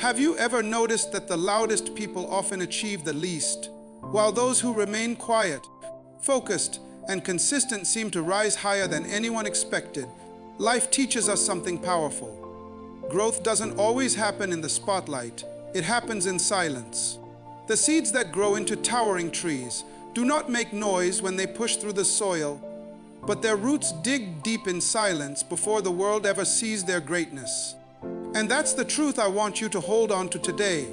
Have you ever noticed that the loudest people often achieve the least, while those who remain quiet, focused, and consistent seem to rise higher than anyone expected? Life teaches us something powerful. Growth doesn't always happen in the spotlight. It happens in silence. The seeds that grow into towering trees do not make noise when they push through the soil, but their roots dig deep in silence before the world ever sees their greatness. And that's the truth I want you to hold on to today.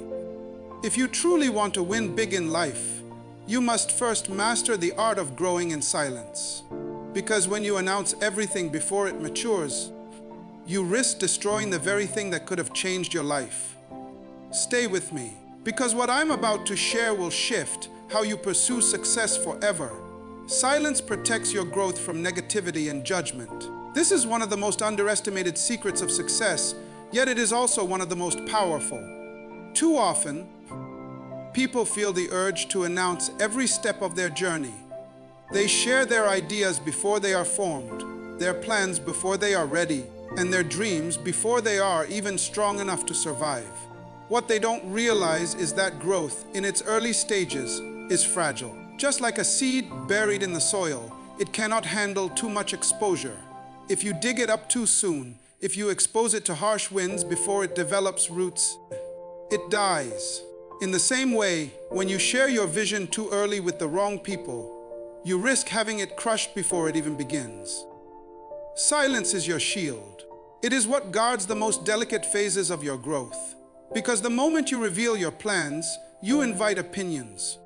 If you truly want to win big in life, you must first master the art of growing in silence. Because when you announce everything before it matures, you risk destroying the very thing that could have changed your life. Stay with me, because what I'm about to share will shift how you pursue success forever. Silence protects your growth from negativity and judgment. This is one of the most underestimated secrets of success, yet it is also one of the most powerful. Too often, people feel the urge to announce every step of their journey. They share their ideas before they are formed, their plans before they are ready, and their dreams before they are even strong enough to survive. What they don't realize is that growth, in its early stages, is fragile. Just like a seed buried in the soil, it cannot handle too much exposure. If you dig it up too soon, if you expose it to harsh winds before it develops roots, it dies. In the same way, when you share your vision too early with the wrong people, you risk having it crushed before it even begins. Silence is your shield. It is what guards the most delicate phases of your growth. Because the moment you reveal your plans, you invite opinions.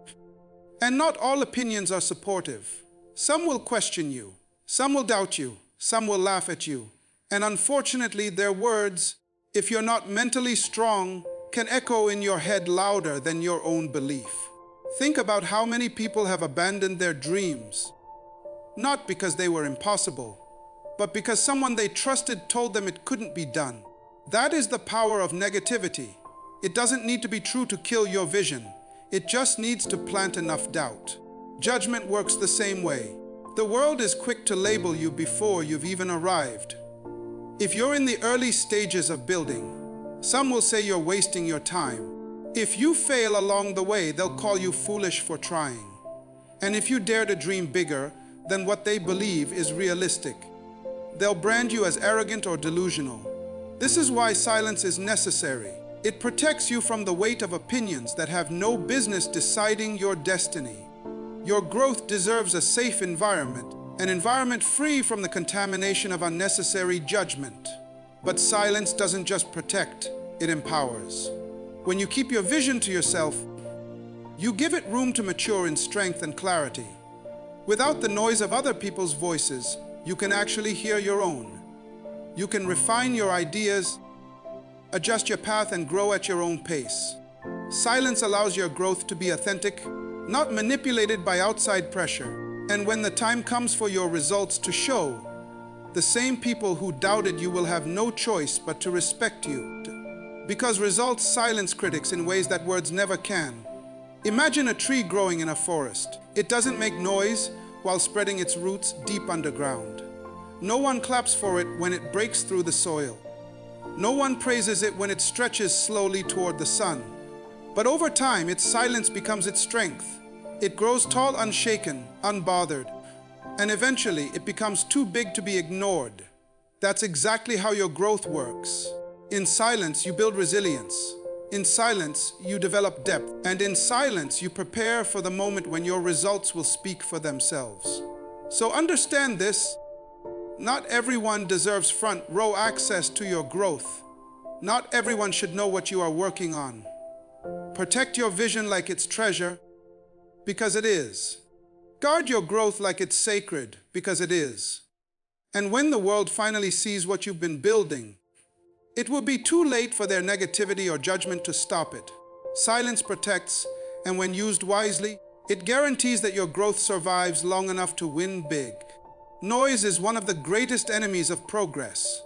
And not all opinions are supportive. Some will question you, some will doubt you, some will laugh at you. And unfortunately, their words, if you're not mentally strong, can echo in your head louder than your own belief. Think about how many people have abandoned their dreams, not because they were impossible, but because someone they trusted told them it couldn't be done. That is the power of negativity. It doesn't need to be true to kill your vision. It just needs to plant enough doubt. Judgment works the same way. The world is quick to label you before you've even arrived. If you're in the early stages of building, some will say you're wasting your time. If you fail along the way, they'll call you foolish for trying. And if you dare to dream bigger than what they believe is realistic, they'll brand you as arrogant or delusional. This is why silence is necessary. It protects you from the weight of opinions that have no business deciding your destiny. Your growth deserves a safe environment, an environment free from the contamination of unnecessary judgment. But silence doesn't just protect, it empowers. When you keep your vision to yourself, you give it room to mature in strength and clarity. Without the noise of other people's voices, you can actually hear your own. You can refine your ideas, adjust your path, and grow at your own pace. Silence allows your growth to be authentic, not manipulated by outside pressure. And when the time comes for your results to show, the same people who doubted you will have no choice but to respect you. Because results silence critics in ways that words never can. Imagine a tree growing in a forest. It doesn't make noise while spreading its roots deep underground. No one claps for it when it breaks through the soil. No one praises it when it stretches slowly toward the sun. But over time, its silence becomes its strength. It grows tall, unshaken, unbothered, and eventually it becomes too big to be ignored. That's exactly how your growth works. In silence, you build resilience. In silence, you develop depth. And in silence, you prepare for the moment when your results will speak for themselves. So understand this. Not everyone deserves front row access to your growth. Not everyone should know what you are working on. Protect your vision like it's treasure, because it is. Guard your growth like it's sacred, because it is. And when the world finally sees what you've been building, it will be too late for their negativity or judgment to stop it. Silence protects, and when used wisely, it guarantees that your growth survives long enough to win big. Noise is one of the greatest enemies of progress.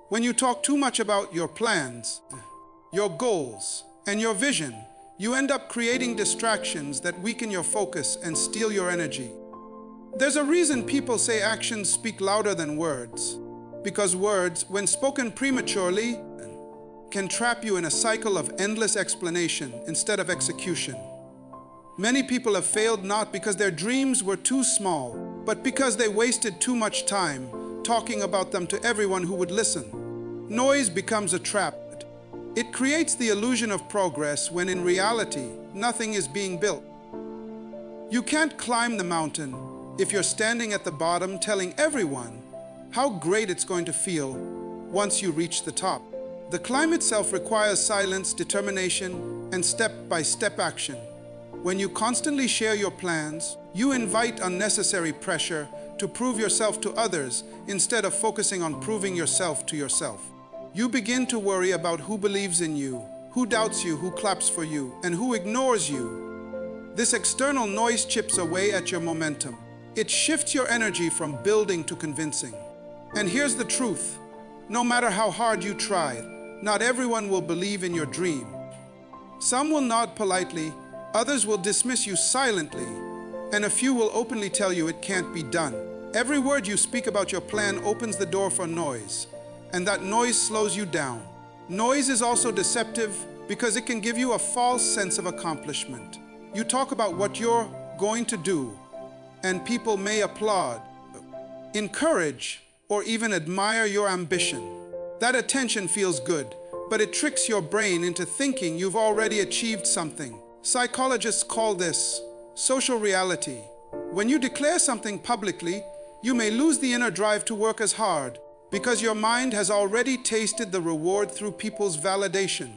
When you talk too much about your plans, your goals, and your vision, you end up creating distractions that weaken your focus and steal your energy. There's a reason people say actions speak louder than words. Because words, when spoken prematurely, can trap you in a cycle of endless explanation instead of execution. Many people have failed not because their dreams were too small, but because they wasted too much time talking about them to everyone who would listen. Noise becomes a trap. It creates the illusion of progress when in reality, nothing is being built. You can't climb the mountain if you're standing at the bottom telling everyone how great it's going to feel once you reach the top. The climb itself requires silence, determination, and step-by-step action. When you constantly share your plans, you invite unnecessary pressure to prove yourself to others instead of focusing on proving yourself to yourself. You begin to worry about who believes in you, who doubts you, who claps for you, and who ignores you. This external noise chips away at your momentum. It shifts your energy from building to convincing. And here's the truth. No matter how hard you try, not everyone will believe in your dream. Some will nod politely, others will dismiss you silently, and a few will openly tell you it can't be done. Every word you speak about your plan opens the door for noise, and that noise slows you down. Noise is also deceptive because it can give you a false sense of accomplishment. You talk about what you're going to do, and people may applaud, encourage, or even admire your ambition. That attention feels good, but it tricks your brain into thinking you've already achieved something. Psychologists call this social reality. When you declare something publicly, you may lose the inner drive to work as hard because your mind has already tasted the reward through people's validation.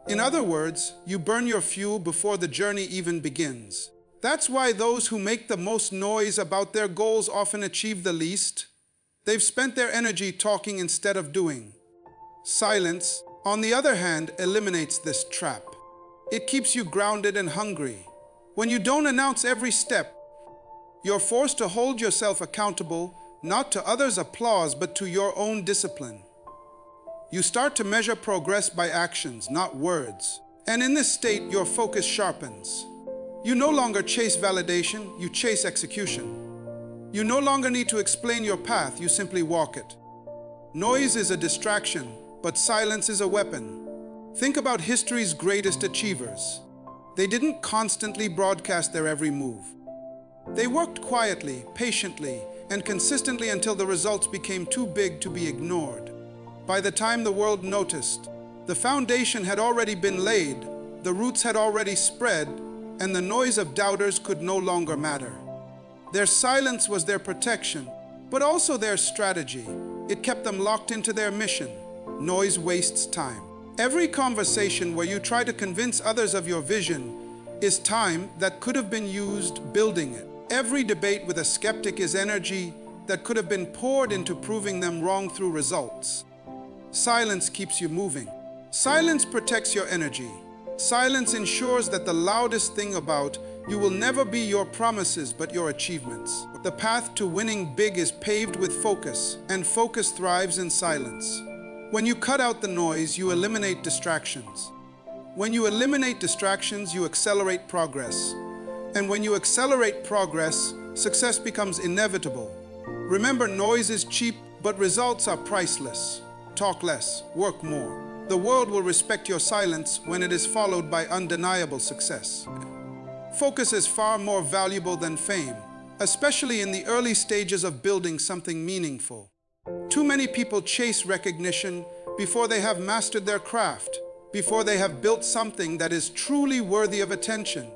In other words, you burn your fuel before the journey even begins. That's why those who make the most noise about their goals often achieve the least. They've spent their energy talking instead of doing. Silence, on the other hand, eliminates this trap. It keeps you grounded and hungry. When you don't announce every step, you're forced to hold yourself accountable, not to others' applause, but to your own discipline. You start to measure progress by actions, not words. And in this state, your focus sharpens. You no longer chase validation, you chase execution. You no longer need to explain your path, you simply walk it. Noise is a distraction, but silence is a weapon. Think about history's greatest achievers. They didn't constantly broadcast their every move. They worked quietly, patiently, and consistently until the results became too big to be ignored. By the time the world noticed, the foundation had already been laid, the roots had already spread, and the noise of doubters could no longer matter. Their silence was their protection, but also their strategy. It kept them locked into their mission. Noise wastes time. Every conversation where you try to convince others of your vision is time that could have been used building it. Every debate with a skeptic is energy that could have been poured into proving them wrong through results. Silence keeps you moving. Silence protects your energy. Silence ensures that the loudest thing about you will never be your promises but your achievements. The path to winning big is paved with focus, and focus thrives in silence. When you cut out the noise, you eliminate distractions. When you eliminate distractions, you accelerate progress. And when you accelerate progress, success becomes inevitable. Remember, noise is cheap, but results are priceless. Talk less, work more. The world will respect your silence when it is followed by undeniable success. Focus is far more valuable than fame, especially in the early stages of building something meaningful. Too many people chase recognition before they have mastered their craft, before they have built something that is truly worthy of attention.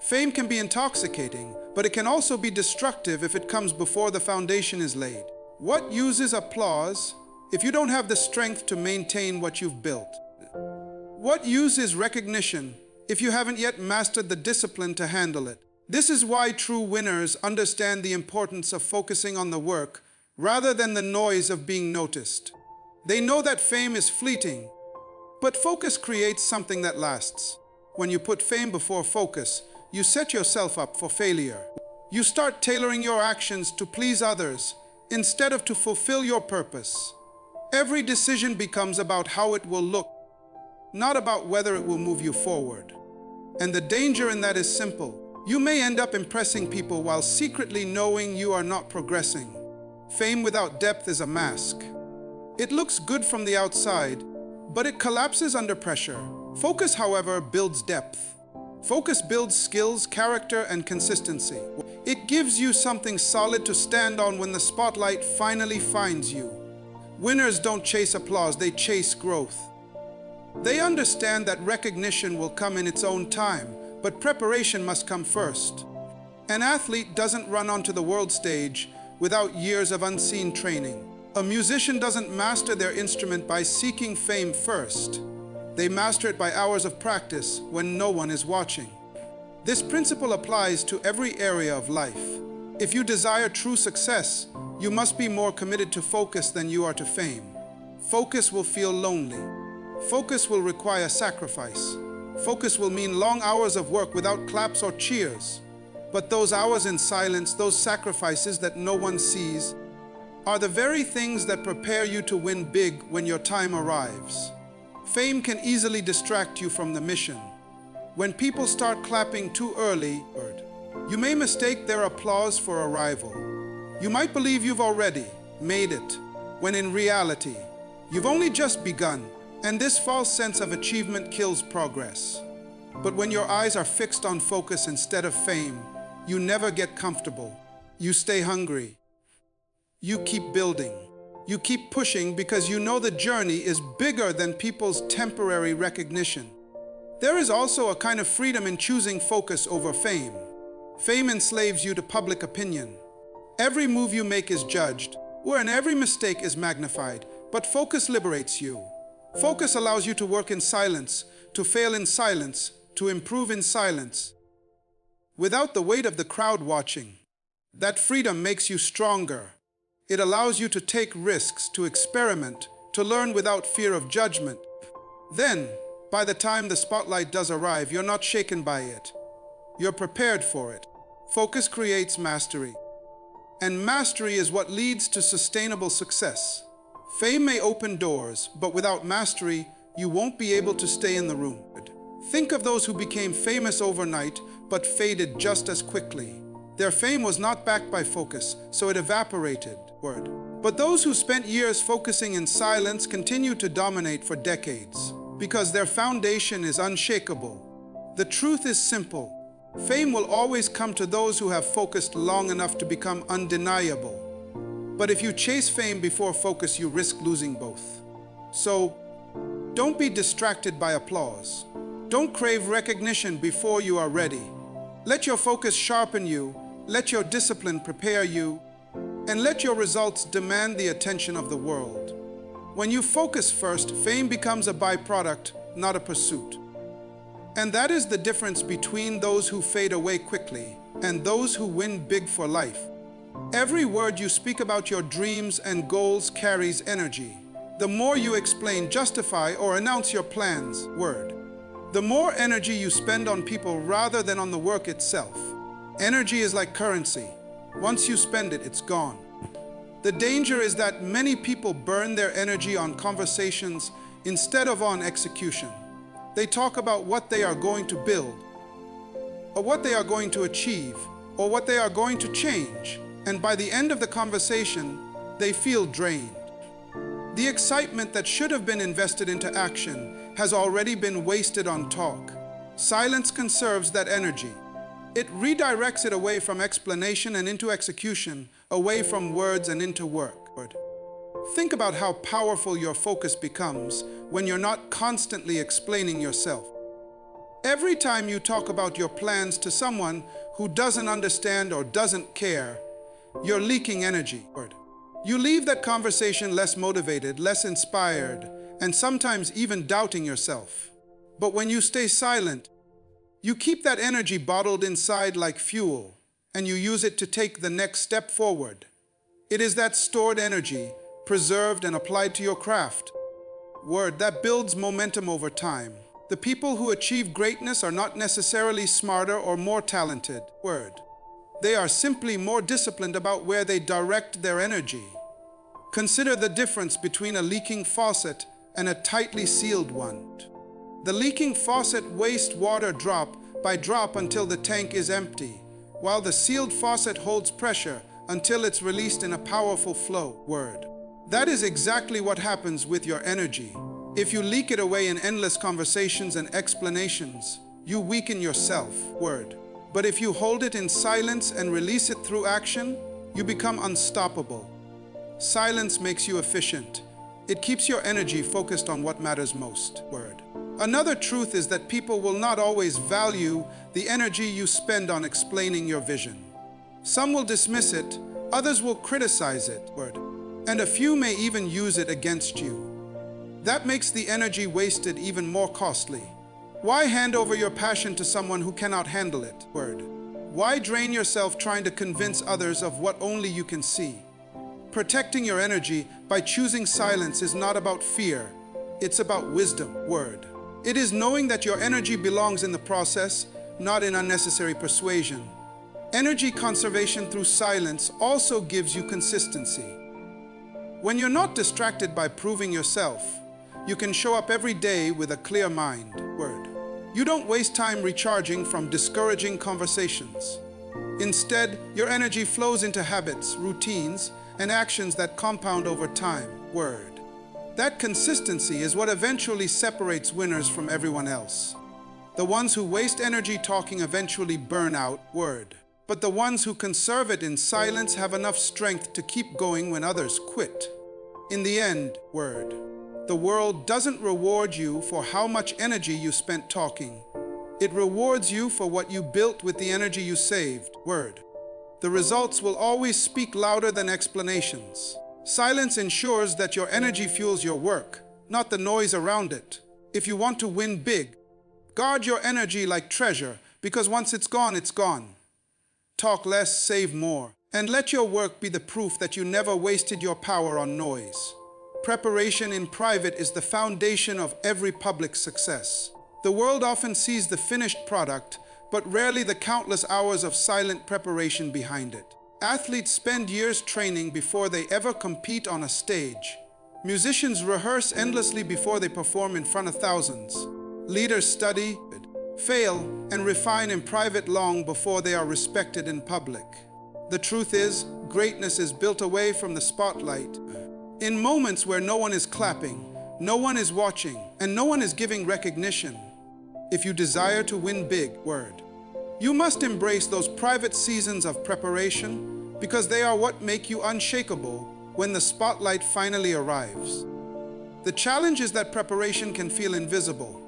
Fame can be intoxicating, but it can also be destructive if it comes before the foundation is laid. What use is applause if you don't have the strength to maintain what you've built? What use is recognition if you haven't yet mastered the discipline to handle it? This is why true winners understand the importance of focusing on the work rather than the noise of being noticed. They know that fame is fleeting, but focus creates something that lasts. When you put fame before focus, you set yourself up for failure. You start tailoring your actions to please others instead of to fulfill your purpose. Every decision becomes about how it will look, not about whether it will move you forward. And the danger in that is simple. You may end up impressing people while secretly knowing you are not progressing. Fame without depth is a mask. It looks good from the outside, but it collapses under pressure. Focus, however, builds depth. Focus builds skills, character, and consistency. It gives you something solid to stand on when the spotlight finally finds you. Winners don't chase applause, they chase growth. They understand that recognition will come in its own time, but preparation must come first. An athlete doesn't run onto the world stage without years of unseen training. A musician doesn't master their instrument by seeking fame first. They master it by hours of practice when no one is watching. This principle applies to every area of life. If you desire true success, you must be more committed to focus than you are to fame. Focus will feel lonely. Focus will require sacrifice. Focus will mean long hours of work without claps or cheers. But those hours in silence, those sacrifices that no one sees, are the very things that prepare you to win big when your time arrives. Fame can easily distract you from the mission. When people start clapping too early, you may mistake their applause for arrival. You might believe you've already made it, when in reality, you've only just begun, and this false sense of achievement kills progress. But when your eyes are fixed on focus instead of fame, you never get comfortable. You stay hungry. You keep building. You keep pushing because you know the journey is bigger than people's temporary recognition. There is also a kind of freedom in choosing focus over fame. Fame enslaves you to public opinion. Every move you make is judged, and every mistake is magnified, but focus liberates you. Focus allows you to work in silence, to fail in silence, to improve in silence, without the weight of the crowd watching. That freedom makes you stronger. It allows you to take risks, to experiment, to learn without fear of judgment. Then, by the time the spotlight does arrive, you're not shaken by it. You're prepared for it. Focus creates mastery. And mastery is what leads to sustainable success. Fame may open doors, but without mastery, you won't be able to stay in the room. Think of those who became famous overnight, but faded just as quickly. Their fame was not backed by focus, so it evaporated. But those who spent years focusing in silence continue to dominate for decades, because their foundation is unshakable. The truth is simple. Fame will always come to those who have focused long enough to become undeniable. But if you chase fame before focus, you risk losing both. So, don't be distracted by applause. Don't crave recognition before you are ready. Let your focus sharpen you, let your discipline prepare you, and let your results demand the attention of the world. When you focus first, fame becomes a byproduct, not a pursuit. And that is the difference between those who fade away quickly and those who win big for life. Every word you speak about your dreams and goals carries energy. The more you explain, justify, or announce your plans, the more energy you spend on people rather than on the work itself. Energy is like currency. Once you spend it, it's gone. The danger is that many people burn their energy on conversations instead of on execution. They talk about what they are going to build, or what they are going to achieve, or what they are going to change, and by the end of the conversation, they feel drained. The excitement that should have been invested into action has already been wasted on talk. Silence conserves that energy. It redirects it away from explanation and into execution, away from words and into work. Think about how powerful your focus becomes when you're not constantly explaining yourself. Every time you talk about your plans to someone who doesn't understand or doesn't care, you're leaking energy. You leave that conversation less motivated, less inspired, and sometimes even doubting yourself. But when you stay silent, you keep that energy bottled inside like fuel, and you use it to take the next step forward. It is that stored energy, preserved and applied to your craft, that builds momentum over time. The people who achieve greatness are not necessarily smarter or more talented. They are simply more disciplined about where they direct their energy. Consider the difference between a leaking faucet and a tightly sealed one. The leaking faucet wastes water drop by drop until the tank is empty, while the sealed faucet holds pressure until it's released in a powerful flow. That is exactly what happens with your energy. If you leak it away in endless conversations and explanations, you weaken yourself. Word. But if you hold it in silence and release it through action, you become unstoppable. Silence makes you efficient. It keeps your energy focused on what matters most. Word. Another truth is that people will not always value the energy you spend on explaining your vision. Some will dismiss it, others will criticize it. Word. And a few may even use it against you. That makes the energy wasted even more costly. Why hand over your passion to someone who cannot handle it? Word. Why drain yourself trying to convince others of what only you can see? Protecting your energy by choosing silence is not about fear. It's about wisdom. Word. It is knowing that your energy belongs in the process, not in unnecessary persuasion. Energy conservation through silence also gives you consistency. When you're not distracted by proving yourself, you can show up every day with a clear mind. Word. You don't waste time recharging from discouraging conversations. Instead, your energy flows into habits, routines, and actions that compound over time. Word. That consistency is what eventually separates winners from everyone else. The ones who waste energy talking eventually burn out. Word. But the ones who conserve it in silence have enough strength to keep going when others quit. In the end, word. The world doesn't reward you for how much energy you spent talking. It rewards you for what you built with the energy you saved. Word. The results will always speak louder than explanations. Silence ensures that your energy fuels your work, not the noise around it. If you want to win big, guard your energy like treasure, because once it's gone, it's gone. Talk less, save more, and let your work be the proof that you never wasted your power on noise. Preparation in private is the foundation of every public success. The world often sees the finished product, but rarely the countless hours of silent preparation behind it. Athletes spend years training before they ever compete on a stage. Musicians rehearse endlessly before they perform in front of thousands. Leaders study, fail, and refine in private long before they are respected in public. The truth is, greatness is built away from the spotlight. In moments where no one is clapping, no one is watching, and no one is giving recognition. If you desire to win big, word, you must embrace those private seasons of preparation because they are what make you unshakable when the spotlight finally arrives. The challenge is that preparation can feel invisible.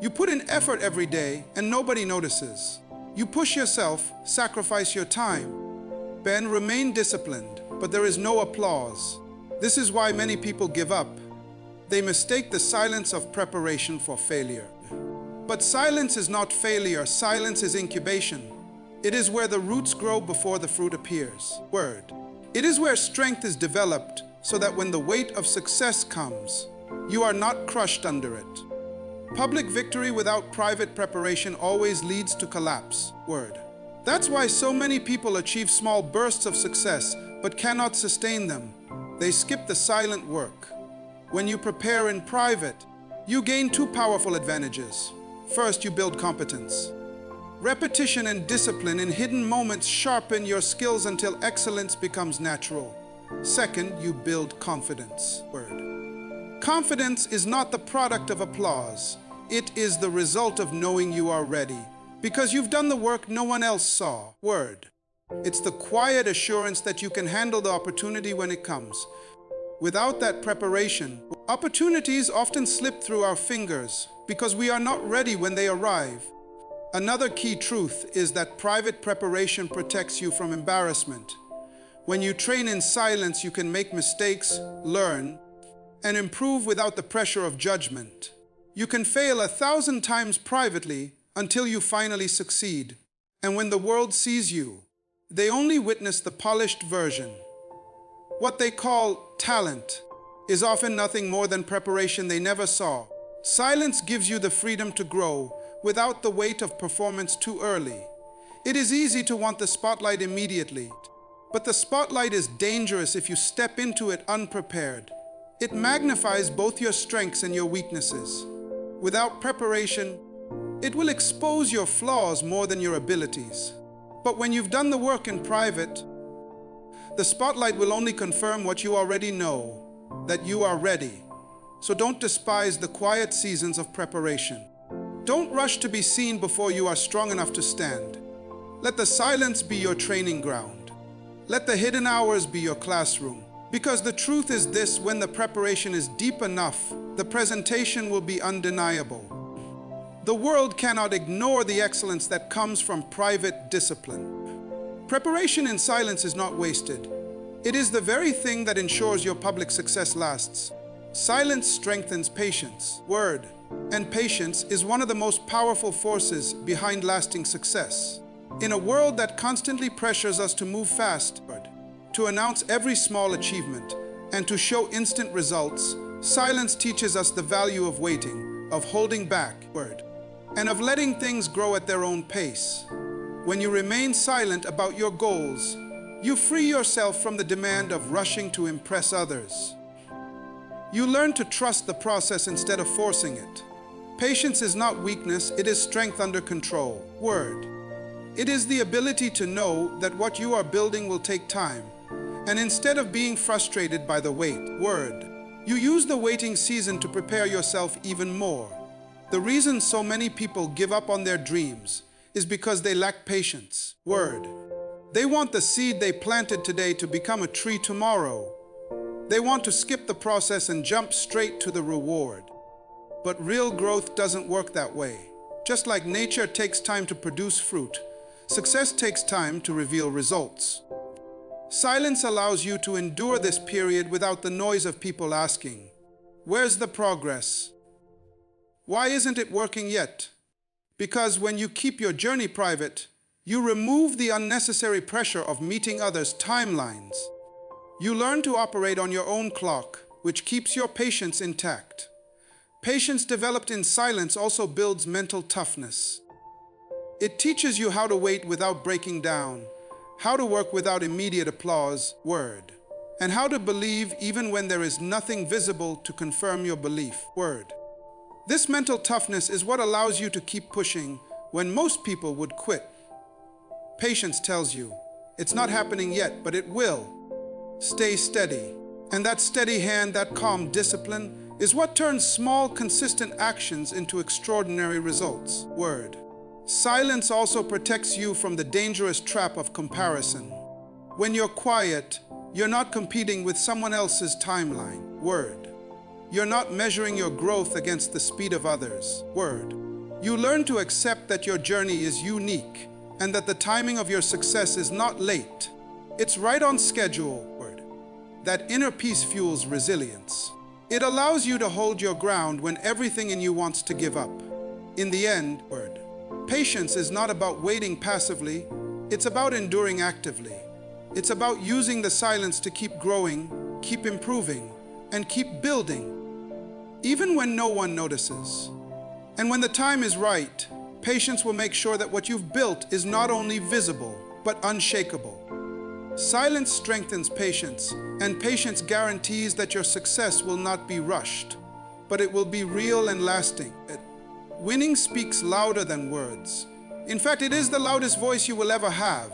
You put in effort every day and nobody notices. You push yourself, sacrifice your time, and remain disciplined, but there is no applause. This is why many people give up. They mistake the silence of preparation for failure. But silence is not failure, silence is incubation. It is where the roots grow before the fruit appears. Word. It is where strength is developed so that when the weight of success comes, you are not crushed under it. Public victory without private preparation always leads to collapse. Word. That's why so many people achieve small bursts of success but cannot sustain them. They skip the silent work. When you prepare in private, you gain two powerful advantages. First, you build competence. Repetition and discipline in hidden moments sharpen your skills until excellence becomes natural. Second, you build confidence. Word. Confidence is not the product of applause. It is the result of knowing you are ready, because you've done the work no one else saw. Word. It's the quiet assurance that you can handle the opportunity when it comes. Without that preparation, opportunities often slip through our fingers because we are not ready when they arrive. Another key truth is that private preparation protects you from embarrassment. When you train in silence, you can make mistakes, learn, and improve without the pressure of judgment. You can fail 1,000 times privately until you finally succeed. And when the world sees you, they only witness the polished version. What they call talent is often nothing more than preparation they never saw. Silence gives you the freedom to grow without the weight of performance too early. It is easy to want the spotlight immediately, but the spotlight is dangerous if you step into it unprepared. It magnifies both your strengths and your weaknesses. Without preparation, it will expose your flaws more than your abilities. But when you've done the work in private, the spotlight will only confirm what you already know, that you are ready. So don't despise the quiet seasons of preparation. Don't rush to be seen before you are strong enough to stand. Let the silence be your training ground. Let the hidden hours be your classroom. Because the truth is this: when the preparation is deep enough, the presentation will be undeniable. The world cannot ignore the excellence that comes from private discipline. Preparation in silence is not wasted. It is the very thing that ensures your public success lasts. Silence strengthens patience. Word. And patience is one of the most powerful forces behind lasting success. In a world that constantly pressures us to move fast, to announce every small achievement, and to show instant results, silence teaches us the value of waiting, of holding back, and of letting things grow at their own pace. When you remain silent about your goals, you free yourself from the demand of rushing to impress others. You learn to trust the process instead of forcing it. Patience is not weakness, it is strength under control. Word. It is the ability to know that what you are building will take time, and instead of being frustrated by the wait, you use the waiting season to prepare yourself even more. The reason so many people give up on their dreams is because they lack patience. They want the seed they planted today to become a tree tomorrow. They want to skip the process and jump straight to the reward. But real growth doesn't work that way. Just like nature takes time to produce fruit, success takes time to reveal results. Silence allows you to endure this period without the noise of people asking, "Where's the progress? Why isn't it working yet?" Because when you keep your journey private, you remove the unnecessary pressure of meeting others' timelines. You learn to operate on your own clock, which keeps your patience intact. Patience developed in silence also builds mental toughness. It teaches you how to wait without breaking down, how to work without immediate applause, and how to believe even when there is nothing visible to confirm your belief, This mental toughness is what allows you to keep pushing when most people would quit. Patience tells you, it's not happening yet, but it will. Stay steady. And that steady hand, that calm discipline, is what turns small, consistent actions into extraordinary results. Silence also protects you from the dangerous trap of comparison. When you're quiet, you're not competing with someone else's timeline. You're not measuring your growth against the speed of others. You learn to accept that your journey is unique and that the timing of your success is not late. It's right on schedule. That inner peace fuels resilience. It allows you to hold your ground when everything in you wants to give up. In the end, patience is not about waiting passively, it's about enduring actively. It's about using the silence to keep growing, keep improving, and keep building, even when no one notices. And when the time is right, patience will make sure that what you've built is not only visible, but unshakable. Silence strengthens patience, and patience guarantees that your success will not be rushed, but it will be real and lasting. Winning speaks louder than words. In fact, it is the loudest voice you will ever have.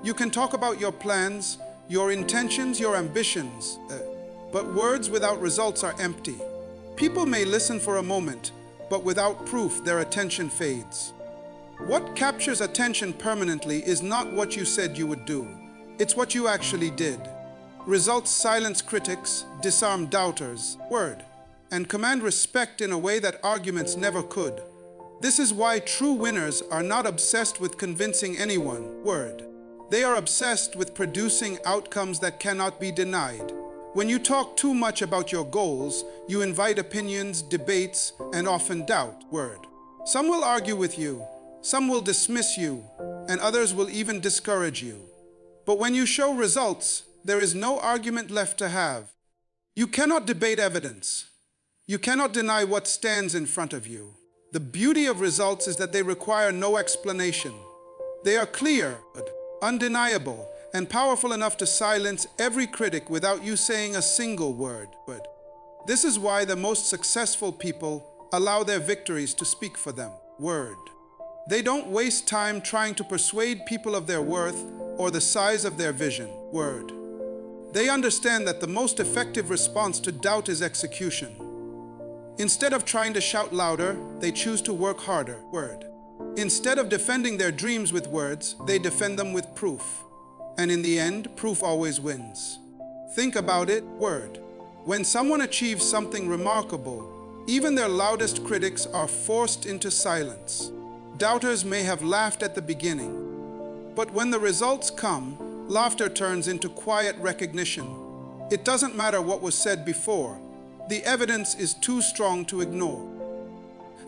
You can talk about your plans, your intentions, your ambitions, but words without results are empty. People may listen for a moment, but without proof, their attention fades. What captures attention permanently is not what you said you would do. It's what you actually did. Results silence critics, disarm doubters, and command respect in a way that arguments never could. This is why true winners are not obsessed with convincing anyone, They are obsessed with producing outcomes that cannot be denied. When you talk too much about your goals, you invite opinions, debates, and often doubt, Some will argue with you, some will dismiss you, and others will even discourage you. But when you show results, there is no argument left to have. You cannot debate evidence. You cannot deny what stands in front of you. The beauty of results is that they require no explanation. They are clear, undeniable, and powerful enough to silence every critic without you saying a single word. This is why the most successful people allow their victories to speak for them. They don't waste time trying to persuade people of their worth or the size of their vision. They understand that the most effective response to doubt is execution. Instead of trying to shout louder, they choose to work harder. Word. Instead of defending their dreams with words, they defend them with proof. And in the end, proof always wins. Think about it. Word. When someone achieves something remarkable, even their loudest critics are forced into silence. Doubters may have laughed at the beginning, but when the results come, laughter turns into quiet recognition. It doesn't matter what was said before. The evidence is too strong to ignore.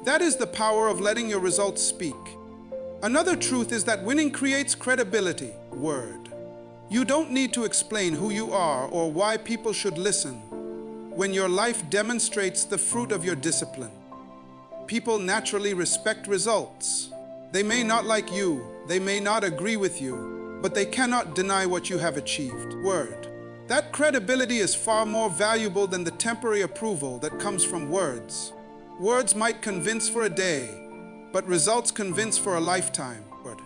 That is the power of letting your results speak. Another truth is that winning creates credibility. Word. You don't need to explain who you are or why people should listen. When your life demonstrates the fruit of your discipline, people naturally respect results. They may not like you, they may not agree with you, but they cannot deny what you have achieved. Word. That credibility is far more valuable than the temporary approval that comes from words. Words might convince for a day, but results convince for a lifetime. Word.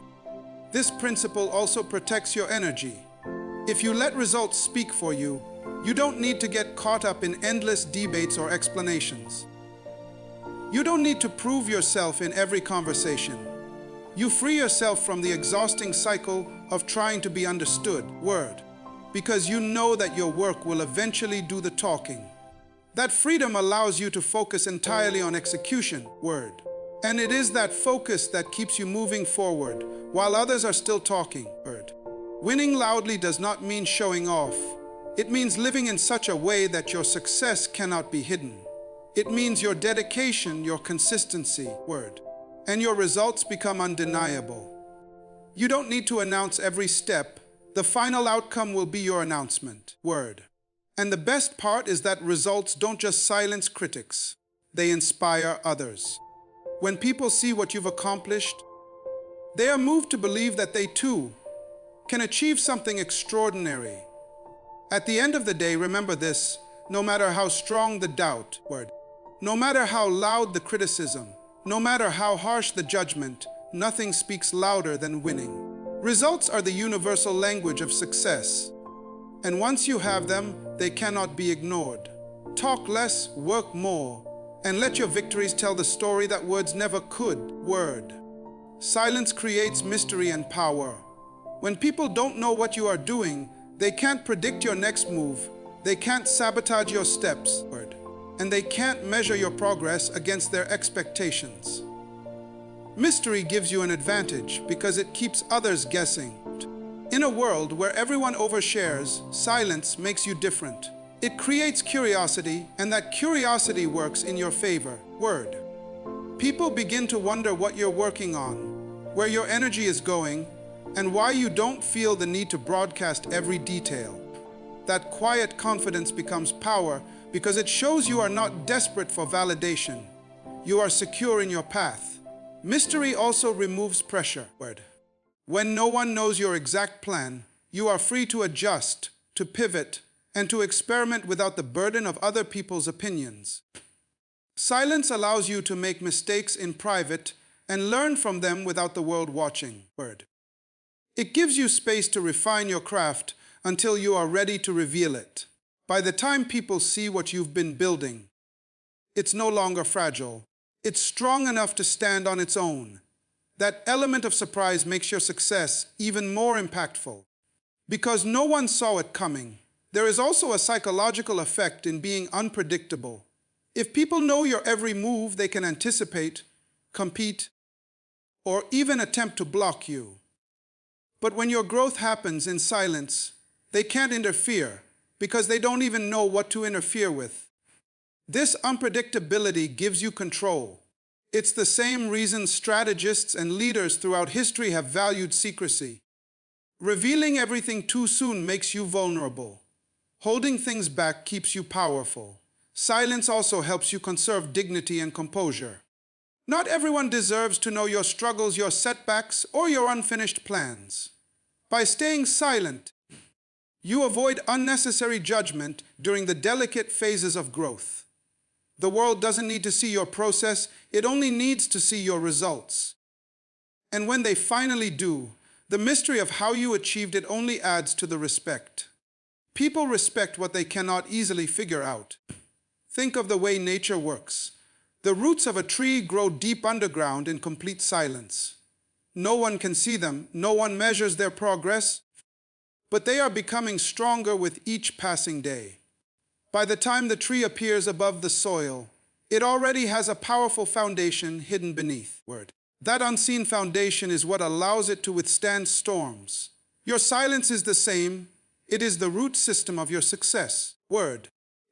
This principle also protects your energy. If you let results speak for you, you don't need to get caught up in endless debates or explanations. You don't need to prove yourself in every conversation. You free yourself from the exhausting cycle of trying to be understood. Word. Because you know that your work will eventually do the talking. That freedom allows you to focus entirely on execution. Word. And it is that focus that keeps you moving forward while others are still talking. Word. Winning loudly does not mean showing off. It means living in such a way that your success cannot be hidden. It means your dedication, your consistency. Word. And your results become undeniable. You don't need to announce every step. The final outcome will be your announcement. Word. And the best part is that results don't just silence critics. They inspire others. When people see what you've accomplished, they are moved to believe that they too can achieve something extraordinary. At the end of the day, remember this: no matter how strong the doubt, word, no matter how loud the criticism, no matter how harsh the judgment, nothing speaks louder than winning. Results are the universal language of success. And once you have them, they cannot be ignored. Talk less, work more, and let your victories tell the story that words never could. Word. Silence creates mystery and power. When people don't know what you are doing, they can't predict your next move, they can't sabotage your steps, word, and they can't measure your progress against their expectations. Mystery gives you an advantage because it keeps others guessing. In a world where everyone overshares, silence makes you different. It creates curiosity, and that curiosity works in your favor. Word. People begin to wonder what you're working on, where your energy is going, and why you don't feel the need to broadcast every detail. That quiet confidence becomes power because it shows you are not desperate for validation. You are secure in your path. Mystery also removes pressure. Word. When no one knows your exact plan, you are free to adjust, to pivot, and to experiment without the burden of other people's opinions. Silence allows you to make mistakes in private and learn from them without the world watching. Word. It gives you space to refine your craft until you are ready to reveal it. By the time people see what you've been building, it's no longer fragile. It's strong enough to stand on its own. That element of surprise makes your success even more impactful. Because no one saw it coming, there is also a psychological effect in being unpredictable. If people know your every move, they can anticipate, compete, or even attempt to block you. But when your growth happens in silence, they can't interfere because they don't even know what to interfere with. This unpredictability gives you control. It's the same reason strategists and leaders throughout history have valued secrecy. Revealing everything too soon makes you vulnerable. Holding things back keeps you powerful. Silence also helps you conserve dignity and composure. Not everyone deserves to know your struggles, your setbacks, or your unfinished plans. By staying silent, you avoid unnecessary judgment during the delicate phases of growth. The world doesn't need to see your process, it only needs to see your results. And when they finally do, the mystery of how you achieved it only adds to the respect. People respect what they cannot easily figure out. Think of the way nature works. The roots of a tree grow deep underground in complete silence. No one can see them, no one measures their progress, but they are becoming stronger with each passing day. By the time the tree appears above the soil, it already has a powerful foundation hidden beneath. That unseen foundation is what allows it to withstand storms. Your silence is the same. It is the root system of your success.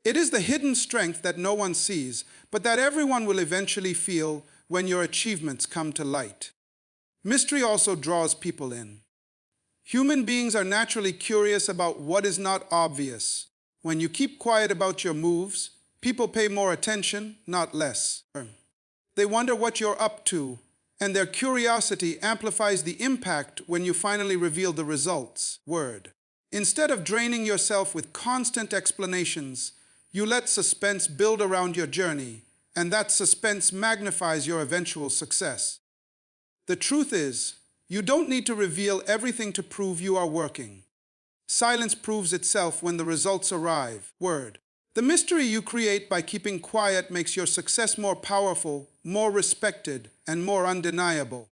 It is the hidden strength that no one sees, but that everyone will eventually feel when your achievements come to light. Mystery also draws people in. Human beings are naturally curious about what is not obvious. When you keep quiet about your moves, people pay more attention, not less. They wonder what you're up to, and their curiosity amplifies the impact when you finally reveal the results. Instead of draining yourself with constant explanations, you let suspense build around your journey, and that suspense magnifies your eventual success. The truth is, you don't need to reveal everything to prove you are working. Silence proves itself when the results arrive. The mystery you create by keeping quiet makes your success more powerful, more respected, and more undeniable.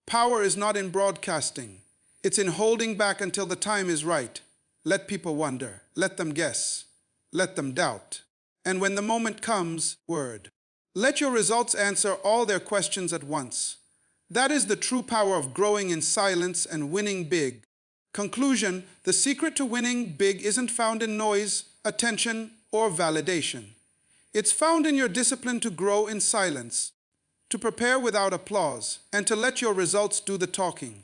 Power is not in broadcasting. It's in holding back until the time is right. Let people wonder. Let them guess. Let them doubt. And when the moment comes, let your results answer all their questions at once. That is the true power of growing in silence and winning big. Conclusion: the secret to winning big isn't found in noise, attention, or validation. It's found in your discipline to grow in silence, to prepare without applause, and to let your results do the talking.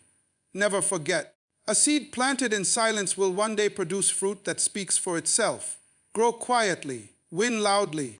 Never forget, a seed planted in silence will one day produce fruit that speaks for itself. Grow quietly, win loudly,